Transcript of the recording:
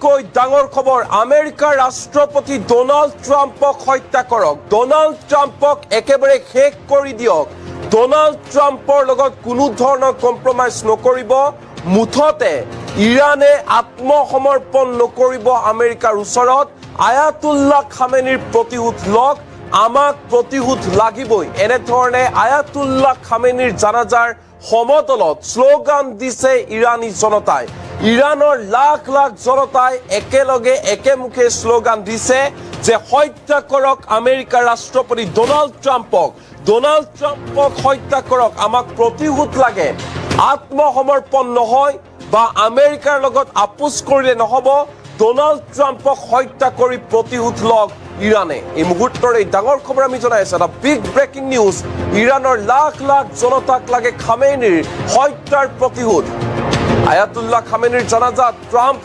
আটাইতকৈ ডাঙৰ খবৰ আমেৰিকাৰ ৰাষ্ট্ৰপতি ডোনাল্ড ট্ৰাম্পক হত্যা কৰক ডোনাল্ড ট্ৰাম্পক একেবাৰে শেষ কৰি দিয়ক ডোনাল্ড ট্ৰাম্পৰ লগত কোনো ধৰণৰ কম্প্ৰমাইজ নকৰিব মুঠতে ইৰানে আত্মসমৰ্পণ নকৰিব আমেৰিকাৰ ওচৰত আয়াতুল্লাহ খামেনিৰ প্ৰতিশোধ লওক আমাক প্ৰতিশোধ লাগিবই এনেধৰণে আয়াতুল্লাহ খামেনিৰ জানাজাৰ সমতলত শ্লোগান দিছে ইৰানী জনতাই ইৰানৰ লাখ লাখ জনতাই একেলগে একেমুখে শ্লোগান দিছে যে হত্যা কৰক আমেৰিকাৰ ৰাষ্ট্ৰপতি ডোনাল্ড ট্ৰাম্পক হত্যা কৰক আমাক প্ৰতিশোধ লাগে আত্মসমৰ্পণ নহয় বা আমেৰিকাৰ লগত আপোচ কৰিলে নহব ডোনাল্ড ট্ৰাম্পক হত্যা কৰি প্ৰতিশোধ লওক ইৰানে এই মুহূৰ্তৰ এই ডাঙৰ খবৰ আমি জনাই আছো এটা বিগ ব্ৰেকিং নিউজ ইৰানৰ লাখ লাখ জনতাক লাগে খামেনিৰ হত্যাৰ প্ৰতিশোধ আয়াতুল্লাহ খামেনিৰ জানাজাত ট্ৰাম্প